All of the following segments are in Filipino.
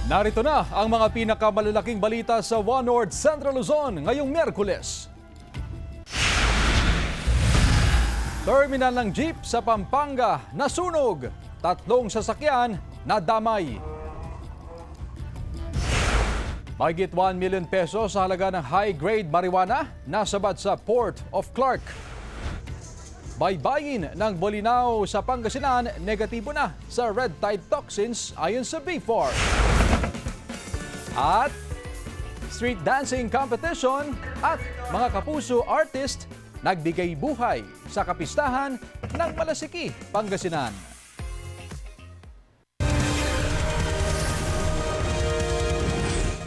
Narito na ang mga pinakamalalaking balita sa One North Central Luzon ngayong Miyerkules. Terminal ng jeep sa Pampanga nasunog. 3 sasakyan nadamay. Mahigit 1 million pesos sa halaga ng high-grade marijuana nasabat sa Port of Clark. Baybayin ng Bolinao sa Pangasinan negatibo na sa red tide toxins ayon sa BFAR. At street dancing competition at mga kapuso artist nagbigay buhay sa kapistahan ng Malasiki, Pangasinan.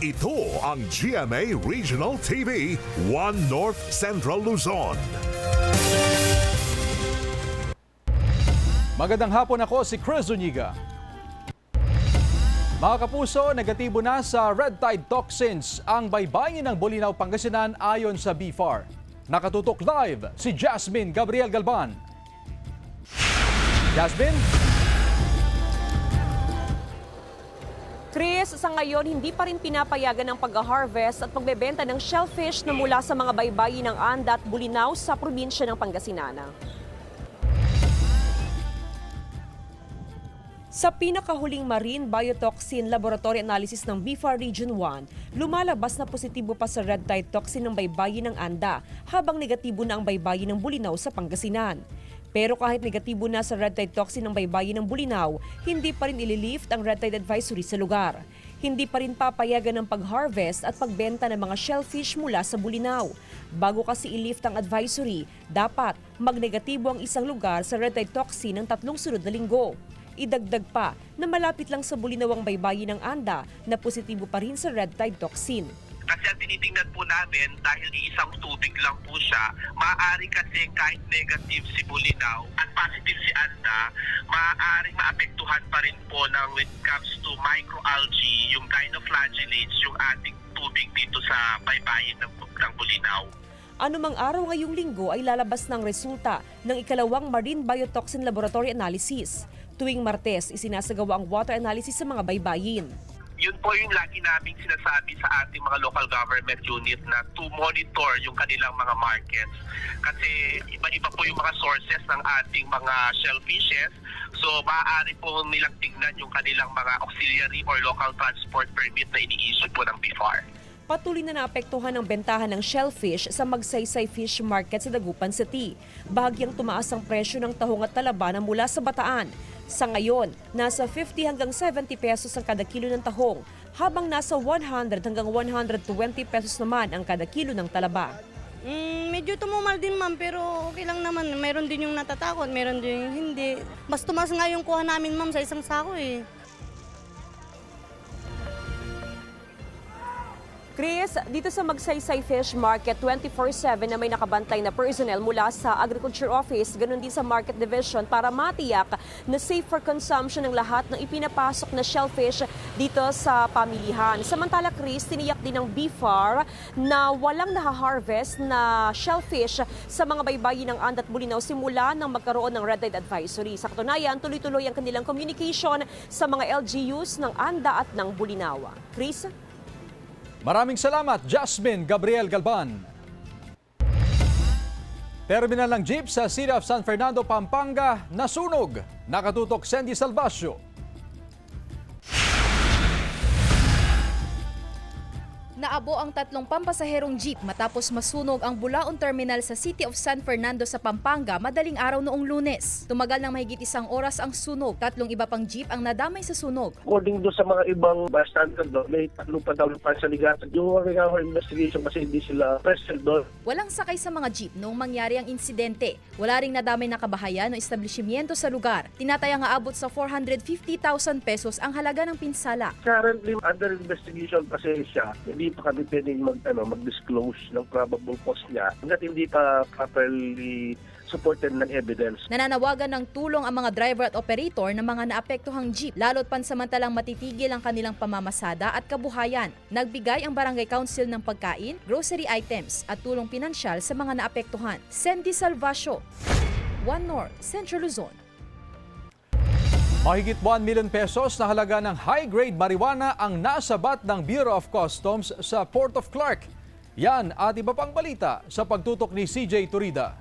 Ito ang GMA Regional TV, One North Central Luzon. Magandang hapon, ako si Chris Zuniga. Mga kapuso, negatibo na sa red tide toxins ang baybayin ng Bolinao, Pangasinan ayon sa BFAR. Nakatutok live si Jasmine Gabriel Galban. Jasmine? Chris, sa ngayon, hindi pa rin pinapayagan ng pag-harvest at pagbebenta ng shellfish na mula sa mga baybayin ng Anda at Bolinao sa probinsya ng Pangasinan. Sa pinakahuling marine biotoxin laboratory analysis ng BFAR Region 1, lumalabas na positibo pa sa red tide toxin ng baybayin ng Anda, habang negatibo na ang baybayin ng Bolinao sa Pangasinan. Pero kahit negatibo na sa red tide toxin ng baybayin ng Bolinao, hindi pa rin ililift ang red tide advisory sa lugar. Hindi pa rin papayagan ng pag-harvest at pagbenta ng mga shellfish mula sa Bolinao. Bago kasi i-lift ang advisory, dapat magnegatibo ang isang lugar sa red tide toxin ng 3 sunod na linggo. Idagdag pa na malapit lang sa Bolinao ang baybayin ng Anda na positibo pa rin sa red tide toxin. Kasi ang tinitingnan po namin, dahil iisang tubig lang po siya, maaari kasi kahit negative si Bolinao at positive si Anda, maaaring maapektuhan pa rin po ng when it comes to microalgae, yung dinoflagellates, yung ating tubig dito sa baybayin ng Bolinao. Anumang araw ngayong linggo ay lalabas ng resulta ng ikalawang marine biotoxin laboratory analysis. Tuwing Martes, isinasagawa ang water analysis sa mga baybayin. Yun po yung lagi naming sinasabi sa ating mga local government unit na to monitor yung kanilang mga markets. Kasi iba-iba po yung mga sources ng ating mga shellfishes. So maaari po nilang tignan yung kanilang mga auxiliary or local transport permit na ini-issue po ng BFAR. Patuloy na naapektuhan ang bentahan ng shellfish sa Magsaysay Fish Market sa Dagupan City. Bahagyang tumaas ang presyo ng tahong at talaba na mula sa Bataan. Sa ngayon, nasa 50 hanggang 70 pesos ang kada kilo ng tahong, habang nasa 100 hanggang 120 pesos naman ang kada kilo ng talaba. Medyo tumumal din ma'am, pero okay lang naman. Meron din yung natatakot, meron din yung hindi. Mas tumaas nga yung kuha namin ma'am sa isang sako eh. Chris, dito sa Magsaysay Fish Market, 24/7 na may nakabantay na personnel mula sa Agriculture Office, ganun din sa Market Division para matiyak na safe for consumption ng lahat ng ipinapasok na shellfish dito sa pamilihan. Samantala, Chris, tiniyak din ng BFAR na walang nahaharvest na shellfish sa mga baybayin ng Anda at Bolinao simula nang magkaroon ng red tide advisory. Sa katunayan, tuloy-tuloy ang kanilang communication sa mga LGUs ng Anda at ng Bolinao. Chris? Maraming salamat, Jasmine Gabriel Galban. Terminal ng jeep sa City of San Fernando, Pampanga nasunog. Nakatutok Sandy Salvacio. Naabo ang 3 pampasaherong jeep matapos masunog ang Bulaon Terminal sa City of San Fernando sa Pampanga madaling araw noong Lunes. Tumagal ng mahigit 1 oras ang sunog. 3 iba pang jeep ang nadamay sa sunog. According doon sa mga ibang bystander doon, may 3 pa daw pa sa ligatan. Yung our investigation kasi hindi sila present doon. Walang sakay sa mga jeep noong mangyari ang insidente. Wala ring nadamay na kabahayan o establishmento sa lugar. Tinatayang aabot sa 450,000 pesos ang halaga ng pinsala. Currently, under investigation kasi siya. Hindi pa kami pwedeng mag-disclose ng probable cause niya hanggat hindi pa properly supported ng evidence. Nananawagan ng tulong ang mga driver at operator ng mga naapektuhang jeep, lalo't pansamantalang matitigil ang kanilang pamamasada at kabuhayan. Nagbigay ang Barangay Council ng pagkain, grocery items at tulong pinansyal sa mga naapektuhan. Sandy Salvacio, One North, Central Luzon. Mahigit 1 million pesos na halaga ng high-grade marijuana ang nasabat ng Bureau of Customs sa Port of Clark. Yan at iba pang balita sa pagtutok ni CJ Turida.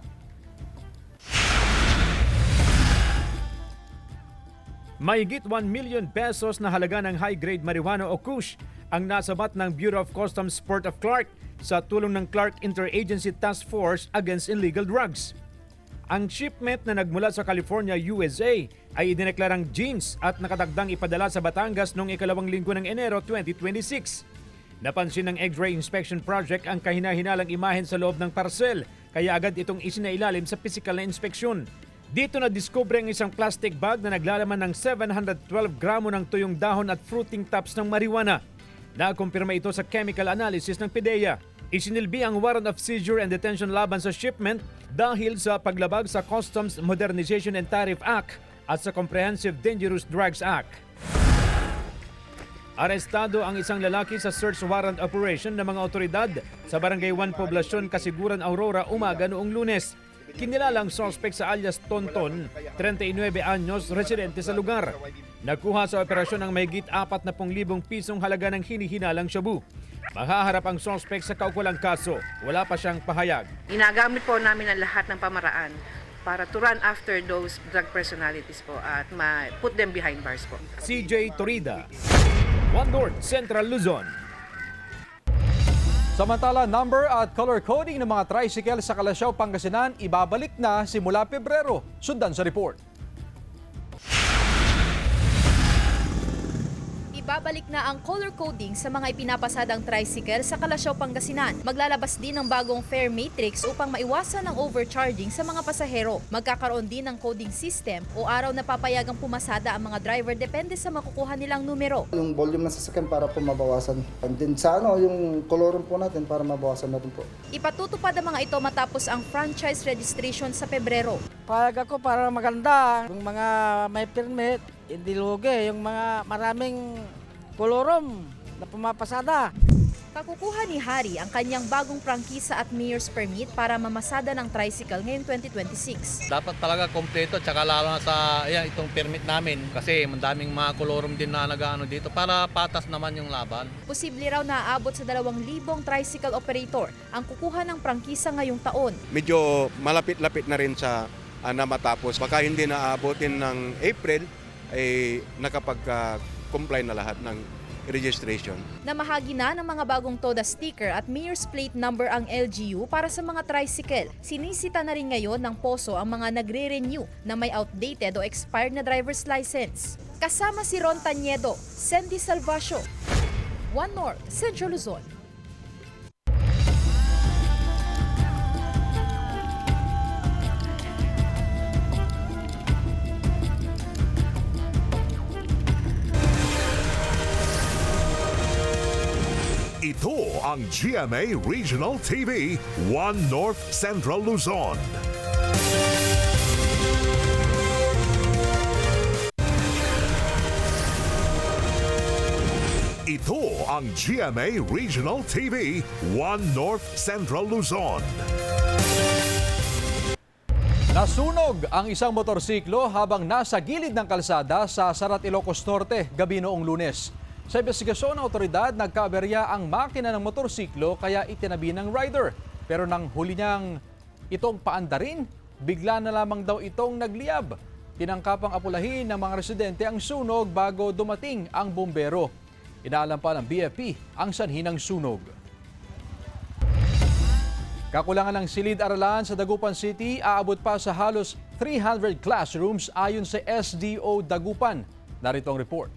Mahigit 1 million pesos na halaga ng high-grade marijuana o kush ang nasabat ng Bureau of Customs Port of Clark sa tulong ng Clark Interagency Task Force Against Illegal Drugs. Ang shipment na nagmula sa California, USA ay idineklarang jeans at nakatagdang ipadala sa Batangas noong ikalawang linggo ng Enero 2026. Napansin ng X-ray Inspection Project ang kahina-hinalang imahen sa loob ng parcel kaya agad itong isinailalim sa pisikal na inspeksyon. Dito na diskubre ang isang plastic bag na naglalaman ng 712 gramo ng tuyong dahon at fruiting tops ng marijuana. Nakumpirma ito sa chemical analysis ng PDEA. Isinilbi ang warrant of seizure and detention laban sa shipment dahil sa paglabag sa Customs Modernization and Tariff Act at sa Comprehensive Dangerous Drugs Act. Arestado ang isang lalaki sa search warrant operation ng mga otoridad sa Barangay 1 Poblacion, Kasiguran, Aurora, umaga noong Lunes. Kinilalang suspect sa alias Tonton, 39 anyos, residente sa lugar. Nagkuha sa operasyon ng mahigit 40,000 pisong halaga ng hinihinalang shabu. Mahaharap ang suspect sa kaukulang kaso. Wala pa siyang pahayag. Ginagamit po namin ang lahat ng pamaraan para to run after those drug personalities po at put them behind bars po. CJ Torida, One North Central Luzon. Samantala, number at color coding ng mga tricycle sa Calasiao, Pangasinan ibabalik na simula Pebrero. Sundan sa report. Ibabalik na ang color coding sa mga ipinapasadang tricycle sa Calasiao, Pangasinan. Maglalabas din ng bagong fare matrix upang maiwasan ang overcharging sa mga pasahero. Magkakaroon din ng coding system o araw na papayagang pumasada ang mga driver depende sa makukuha nilang numero. Yung volume ng sasakyan para po mabawasan. And then sa yung kolorum po natin para mabawasan natin po. Ipatutupad ang mga ito matapos ang franchise registration sa Pebrero. Payag ako para maganda. Yung mga may permit, hindi lugi. Yung mga maraming kolorom na pumapasada. Kakukuha ni Hari ang kanyang bagong prangkisa at mayor's permit para mamasada ng tricycle ngayong 2026. Dapat talaga kompleto tsaka lalo na sa itong permit namin kasi madaming mga kolorum din na nag-ano dito para patas naman yung laban. Posible raw na aabot sa 2,000 tricycle operator ang kukuha ng prangkisa ngayong taon. Medyo malapit-lapit na rin sa na matapos. Baka hindi na aabotin ng April ay nakapag-comply na lahat ng registration. Namahagi na ng mga bagong TODA sticker at mayor's plate number ang LGU para sa mga tricycle. Sinisita na rin ngayon ng POSO ang mga nagre-renew na may outdated o expired na driver's license. Kasama si Ron Tañedo, Sandy Salvacio, One North, Central Luzon. Ito ang GMA Regional TV, One North Central Luzon. Ito ang GMA Regional TV, One North Central Luzon. Nasunog ang isang motorsiklo habang nasa gilid ng kalsada sa Sarat, Ilocos Norte gabi noong Lunes. Sa investigasyon ng otoridad, nagkaaberya ang makina ng motorsiklo kaya itinabi ng rider. Pero nang huli niyang itong paandarin, bigla na lamang daw itong nagliyab. Tinangkapang apulahin ng mga residente ang sunog bago dumating ang bumbero. Inaalam pa ng BFP ang sanhi ng sunog. Kakulangan ng silid-aralan sa Dagupan City, aabot pa sa halos 300 classrooms ayon sa SDO Dagupan. Narito ang report.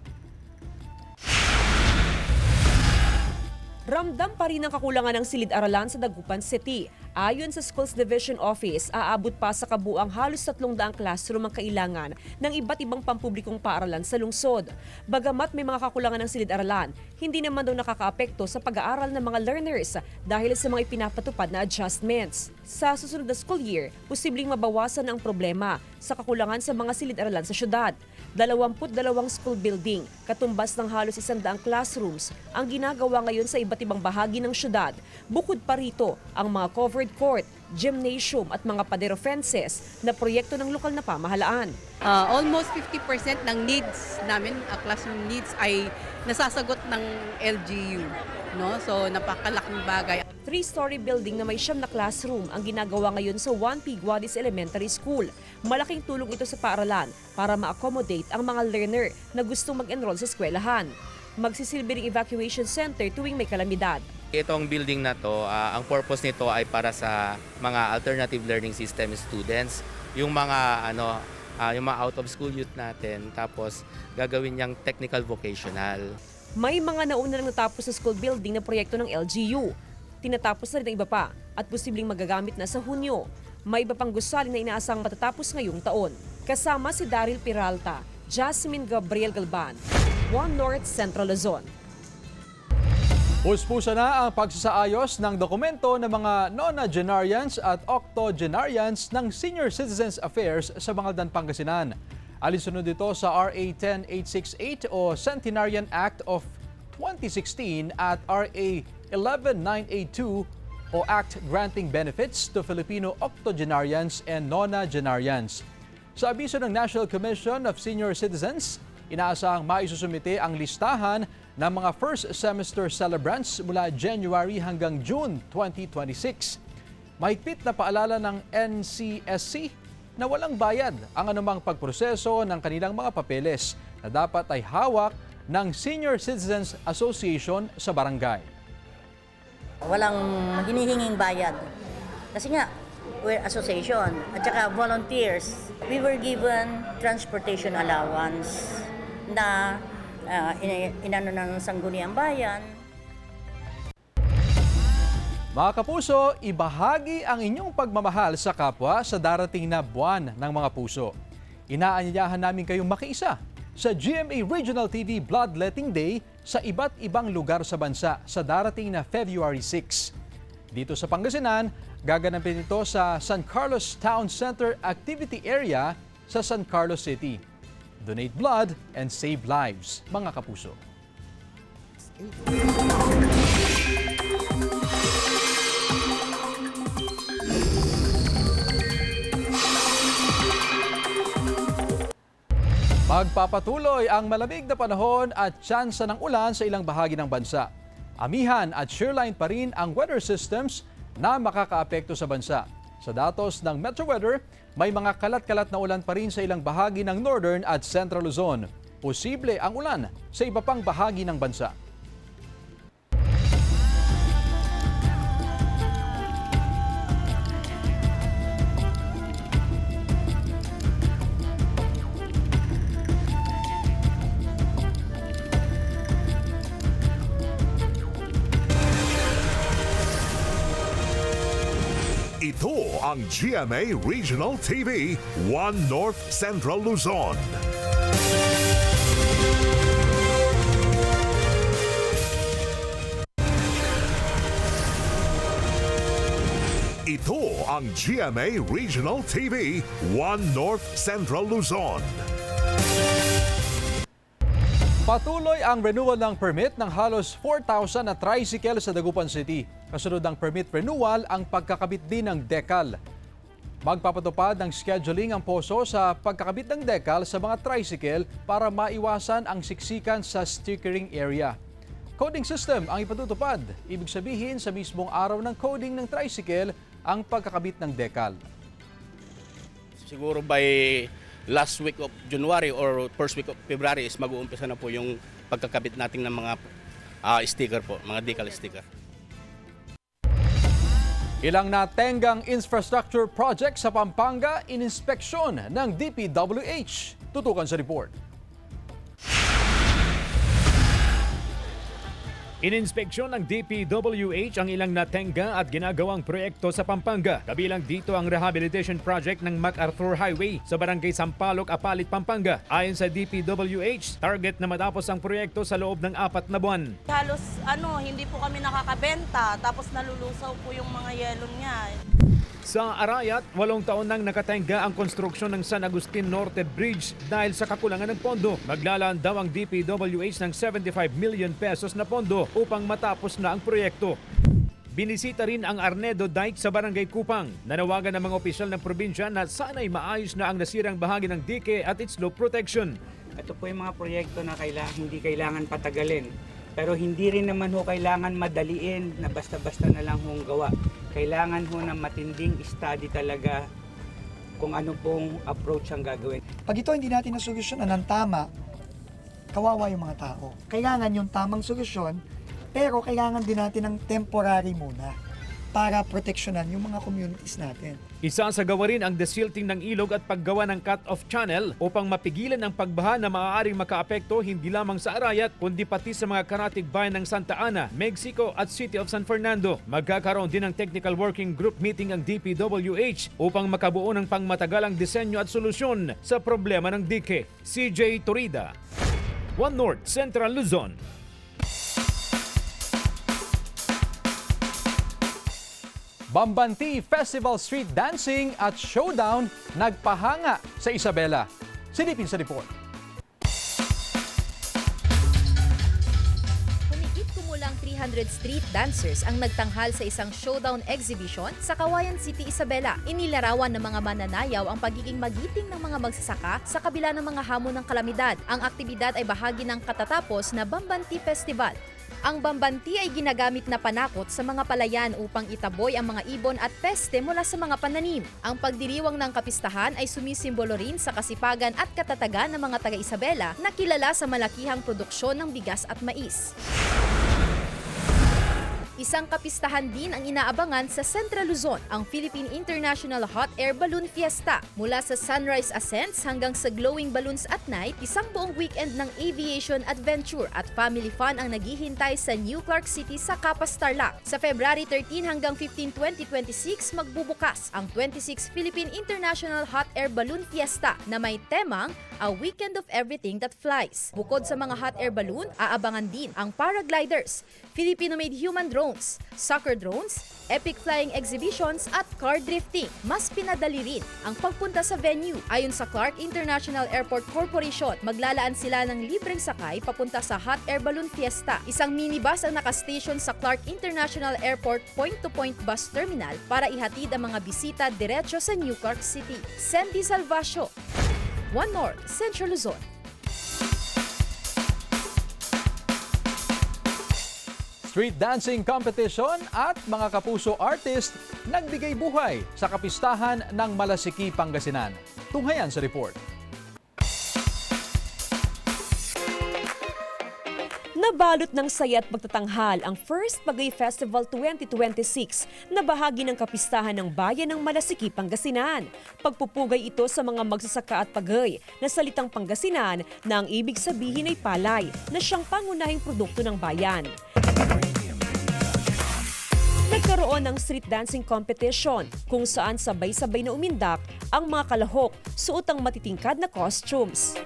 Ramdam pa rin ang kakulangan ng silid-aralan sa Dagupan City. Ayon sa Schools Division Office, aabot pa sa kabuang halos 300 classroom ang kailangan ng iba't ibang pampublikong paaralan sa lungsod. Bagamat may mga kakulangan ng silid-aralan, hindi naman daw nakakaapekto sa pag-aaral ng mga learners dahil sa mga ipinapatupad na adjustments. Sa susunod na school year, posibleng mabawasan ang problema sa kakulangan sa mga silid-aralan sa syudad. 22 school building, katumbas ng halos 100 classrooms ang ginagawa ngayon sa iba't ibang bahagi ng syudad. Bukod pa rito, ang mga covered covered court, gymnasium at mga padero fences na proyekto ng lokal na pamahalaan. Almost 50% ng needs namin, classroom needs ay nasasagot ng LGU. No? So napakalaking bagay. 3-story building na may 9 na classroom ang ginagawa ngayon sa 1P Guadis Elementary School. Malaking tulong ito sa paaralan para ma-accommodate ang mga learner na gustong mag-enroll sa eskwelahan. Magsisilbi ring evacuation center tuwing may kalamidad. Itong building na to, ang purpose nito ay para sa mga alternative learning system students, yung mga yung mga out of school youth natin, tapos gagawin niyang technical vocational. May mga nauna nang natapos sa school building na proyekto ng LGU. Tinatapos na rin ang iba pa at posibleng magagamit na sa Hunyo. May iba pang gusali na inaasang matatapos ngayong taon. Kasama si Daryl Peralta, Jasmine Gabriel Galban, One North Central Luzon. Puspusa na ang pagsasaayos ng dokumento ng mga nonagenarians at octogenarians ng Senior Citizens Affairs sa Bangaldan, Pangasinan. Alinsunod dito sa RA 10868 o Centenarian Act of 2016 at RA 11982 o Act Granting Benefits to Filipino Octogenarians and Nonagenarians. Sa abiso ng National Commission of Senior Citizens, inaasahang maisusumite ang listahan ng mga first semester celebrants mula January hanggang June 2026. Mahigpit na paalala ng NCSC na walang bayad ang anumang pagproseso ng kanilang mga papeles na dapat ay hawak ng Senior Citizens Association sa barangay. Walang hinihinging bayad. Kasi nga, we're association at saka volunteers. We were given transportation allowance na inano ng Sangguniang Bayan. Mga kapuso, ibahagi ang inyong pagmamahal sa kapwa sa darating na buwan ng mga puso. Inaanyayahan namin kayong makiisa sa GMA Regional TV Bloodletting Day sa iba't ibang lugar sa bansa sa darating na February 6. Dito sa Pangasinan, gaganapin ito sa San Carlos Town Center Activity Area sa San Carlos City. Donate blood and save lives, mga kapuso. Magpapatuloy ang malamig na panahon at tsansa ng ulan sa ilang bahagi ng bansa. Amihan at shoreline pa rin ang weather systems na makakaapekto sa bansa. Sa datos ng Metro Weather, may mga kalat-kalat na ulan pa rin sa ilang bahagi ng Northern at Central Luzon. Posible ang ulan sa iba pang bahagi ng bansa. Ito ang GMA Regional TV, One North Central Luzon. Ito ang GMA Regional TV, One North Central Luzon. Patuloy ang renewal ng permit ng halos 4,000 na tricycle sa Dagupan City. Kasunod ng permit renewal ang pagkakabit din ng decal. Magpapatupad ng scheduling ang POSO sa pagkakabit ng decal sa mga tricycle para maiwasan ang siksikan sa stickering area. Coding system ang ipatutupad. Ibig sabihin sa mismong araw ng coding ng tricycle ang pagkakabit ng decal. Siguro by last week of January or first week of February is mag-uumpisa na po yung pagkakabit natin ng mga sticker po, mga decal sticker. Ilang natenggang infrastructure project sa Pampanga ininspeksyon ng DPWH. Tutukan sa report. Ininspeksyon ng DPWH ang ilang natengga at ginagawang proyekto sa Pampanga. Kabilang dito ang rehabilitation project ng MacArthur Highway sa Barangay Sampaloc, Apalit, Pampanga. Ayon sa DPWH, target na matapos ang proyekto sa loob ng 4 na buwan. Halos hindi po kami nakakabenta, tapos nalulusaw po yung mga yelo niya. Sa Arayat, 8 taon nang nakatengga ang konstruksyon ng San Agustin Norte Bridge dahil sa kakulangan ng pondo. Maglalaan daw ang DPWH ng 75 million pesos na pondo upang matapos na ang proyekto. Binisita rin ang Arnedo Dike sa Barangay Kupang. Nanawagan ng mga opisyal ng probinsya na sana'y maayos na ang nasirang bahagi ng dike at its slope protection. Ito po yung mga proyekto na hindi kailangan patagalin. Pero hindi rin naman ho kailangan madaliin na basta-basta na lang hong gawa. Kailangan ho ng matinding study talaga kung ano pong approach ang gagawin. Pag ito hindi natin nasolusyonan ng tama, kawawa yung mga tao. Kailangan yung tamang solusyon, pero kailangan din natin ng temporary muna para proteksyonan yung mga communities natin. Isasagawa rin ang desilting ng ilog at paggawa ng cut-off channel upang mapigilan ang pagbaha na maaaring makaapekto hindi lamang sa Arayat kundi pati sa mga karatig bayan ng Santa Ana, Mexico at City of San Fernando. Magkakaroon din ng technical working group meeting ang DPWH upang makabuo ng pangmatagalang disenyo at solusyon sa problema ng dike. CJ Torida, One North Central Luzon. Bambanti Festival Street Dancing at Showdown nagpahanga sa Isabela. Silipin sa report. Humigit-kumulang 300 street dancers ang nagtanghal sa isang showdown exhibition sa Kawayan City, Isabela. Inilarawan ng mga mananayaw ang pagiging magiting ng mga magsasaka sa kabila ng mga hamon ng kalamidad. Ang aktibidad ay bahagi ng katatapos na Bambanti Festival. Ang bambanti ay ginagamit na panakot sa mga palayan upang itaboy ang mga ibon at peste mula sa mga pananim. Ang pagdiriwang ng kapistahan ay sumisimbolo rin sa kasipagan at katatagan ng mga taga-Isabela na kilala sa malakihang produksyon ng bigas at mais. Isang kapistahan din ang inaabangan sa Central Luzon, ang Philippine International Hot Air Balloon Fiesta. Mula sa sunrise ascents hanggang sa glowing balloons at night, isang buong weekend ng aviation adventure at family fun ang naghihintay sa New Clark City sa Capas Tarlac. Sa February 13 hanggang 15, 2026, magbubukas ang 26th Philippine International Hot Air Balloon Fiesta na may temang A Weekend of Everything That Flies. Bukod sa mga hot air balloon, aabangan din ang paragliders, Filipino-made human drones, soccer drones, epic flying exhibitions at car drifting. Mas pinadali rin ang pagpunta sa venue. Ayon sa Clark International Airport Corporation, maglalaan sila ng libreng sakay papunta sa Hot Air Balloon Fiesta. Isang minibus ang nakastation sa Clark International Airport point-to-point bus terminal para ihatid ang mga bisita diretso sa New Clark City. Sandy Salvacio, One North Central Luzon. Street dancing competition at mga kapuso artist nagbigay buhay sa kapistahan ng Malasiki, Pangasinan. Tunghayan sa report. Nabalot ng saya at pagtatanghal ang First Bagay Festival 2026 na bahagi ng kapistahan ng bayan ng Malasiki, Pangasinan. Pagpupugay ito sa mga magsasaka at pagay na salitang Pangasinan na ang ibig sabihin ay palay na siyang pangunahing produkto ng bayan. Nagkaroon ng street dancing competition kung saan sabay-sabay na umindak ang mga kalahok suot ang matitingkad na costumes.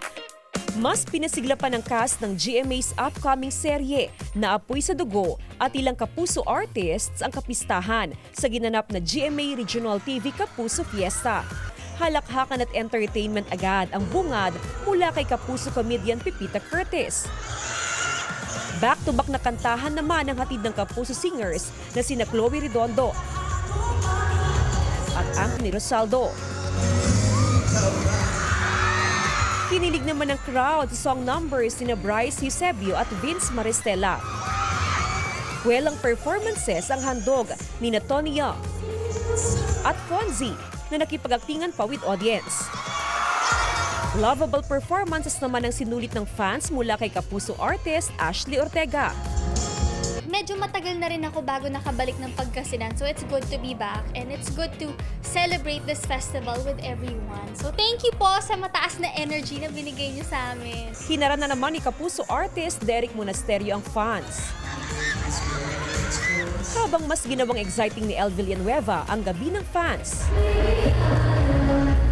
Mas pinasigla pa ng cast ng GMA's upcoming serye na Apoy sa Dugo at ilang kapuso artists ang kapistahan sa ginanap na GMA Regional TV Kapuso Fiesta. Halakhakan at entertainment agad ang bungad mula kay kapuso comedian Pepita Curtis. Back-to-back na kantahan naman ang hatid ng kapuso singers na sina Chloe Redondo at Anthony Rosaldo. Kinilig naman ng crowd sa song numbers ni Bryce Eusebio at Vince Maristella. Welang performances ang handog ni Tony Young at Fonzie na nakipag-aktingan pa with audience. Lovable performances naman ang sinulit ng fans mula kay kapuso artist Ashley Ortega. Medyo matagal na rin ako bago nakabalik ng Pangasinan, so it's good to be back and it's good to celebrate this festival with everyone. So thank you po sa mataas na energy na binigay niyo sa amin. Hinara na naman ni kapuso artist Derek Monasterio ang fans. Habang mas ginawang exciting ni El Villanueva ang gabi ng fans.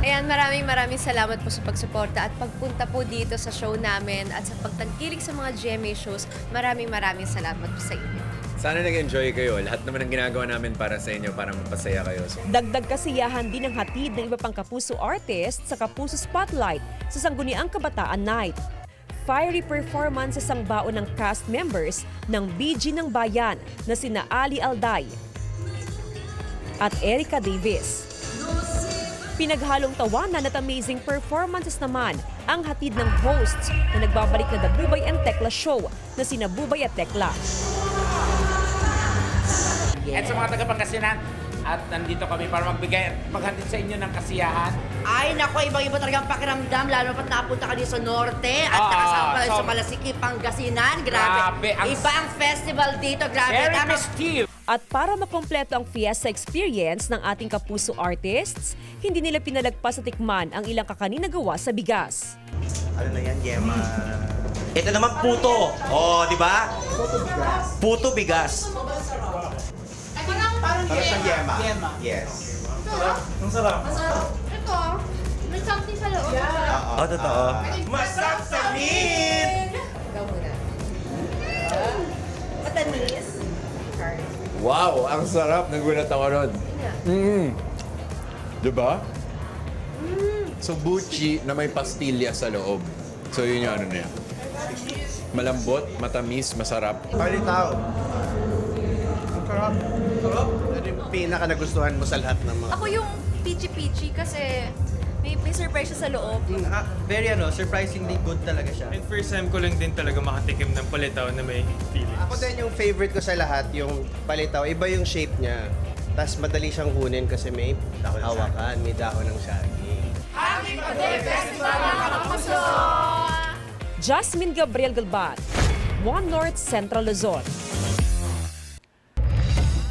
Ayan, maraming salamat po sa pagsuporta at pagpunta po dito sa show namin at sa pagtangkilik sa mga GMA shows. Maraming salamat po sa inyo. Sana nag-enjoy kayo. Lahat naman ng ginagawa namin para sa inyo, para mapasaya kayo. So, dagdag kasiyahan din ang hatid ng iba pang kapuso artist sa Kapuso Spotlight sa Sangguniang Kabataan Night. Fiery performances ang baon ng cast members ng BG ng Bayan na sina Ali Alday, at Erica Davis. Pinaghalong tawanan at amazing performances naman ang hatid ng hosts na nagbabalik na The Bubay and Tekla Show na sina Bubay at Tekla. At sa mga taga-Pangasinan, at nandito kami para magbigay at maghatid sa inyo ng kasiyahan. Ay, nako, ibang-iba talagang pakiramdam, lalo pat napunta ka din sa Norte at nakasama pala sa Malasiki, Pangasinan. Grabe. Iba ang festival dito, grabe. Very festive. At para makompleto ang fiesta experience ng ating kapuso artists, hindi nila pinalagpas sa tikman ang ilang kakanin na gawa sa bigas. Ano na yan, Gemma? Ito naman puto. Oh, di ba? Puto bigas. Para siyang Gemma. Yes. Ang sarap. Ito, may something sa loob. Oo, totoo. Masaksamin! Ikaw muna. Matamis. Wow, ang sarap. Nagulat ako nun. Diba? So, buchi na may pastilya sa loob. So, yun yung ano niya. Malambot, matamis, masarap. Palitaw. Ang sarap. Sarap. Ano yung pinaka nagustuhan mo sa lahat ng mga... Ako yung peachy-peachy kasi may surprise siya sa loob. Very surprisingly good talaga siya. And first time ko lang din talaga makatikim ng palitaw na may feelings. Ako din yung favorite ko sa lahat, yung palitaw. Iba yung shape niya. Tapos madali siyang kunin kasi may hawakan, may dahon ng saging. Happy Birthday Festival mga kapuso! Jasmine Gabriel Galbat, One North Central Luzon.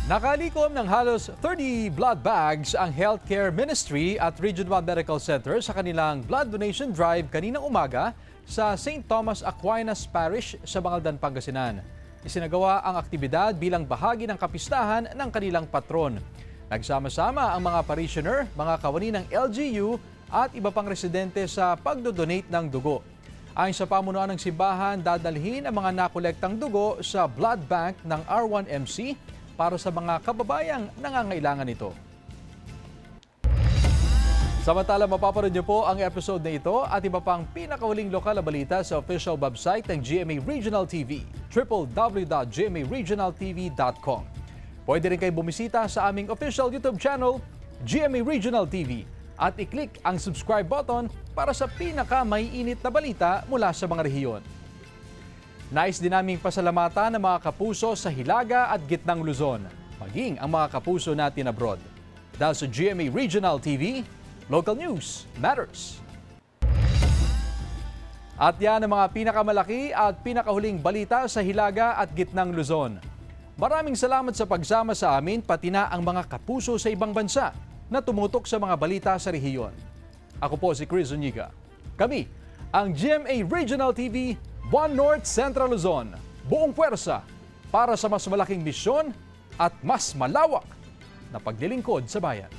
Nakalikom ng halos 30 blood bags ang Healthcare Ministry at Region 1 Medical Center sa kanilang blood donation drive kaninang umaga sa St. Thomas Aquinas Parish sa Bangaldan, Pangasinan. Isinagawa ang aktibidad bilang bahagi ng kapistahan ng kanilang patron. Nagsama-sama ang mga parishioner, mga kawani ng LGU at iba pang residente sa pagdodonate ng dugo. Ayon sa pamunuan ng simbahan, dadalhin ang mga nakolektang dugo sa blood bank ng R1MC para sa mga kababayang nangangailangan nito. Samantala, mapapanood niyo po ang episode na ito at iba pang pinakahuling lokal na balita sa official website ng GMA Regional TV, www.gmaregionaltv.com. Pwede rin kayo bumisita sa aming official YouTube channel, GMA Regional TV, at i-click ang subscribe button para sa pinaka-maiinit na balita mula sa mga rehiyon. Nais din naming pasalamatan ng mga kapuso sa Hilaga at Gitnang Luzon, maging ang mga kapuso natin abroad. Dahil sa GMA Regional TV, local news matters. At yan ang mga pinakamalaki at pinakahuling balita sa Hilaga at Gitnang Luzon. Maraming salamat sa pagsama sa amin pati na ang mga kapuso sa ibang bansa na tumutok sa mga balita sa rehiyon. Ako po si Chris Zuniga. Kami, ang GMA Regional TV, One North Central Luzon. Buong puwersa para sa mas malaking misyon at mas malawak na paglilingkod sa bayan.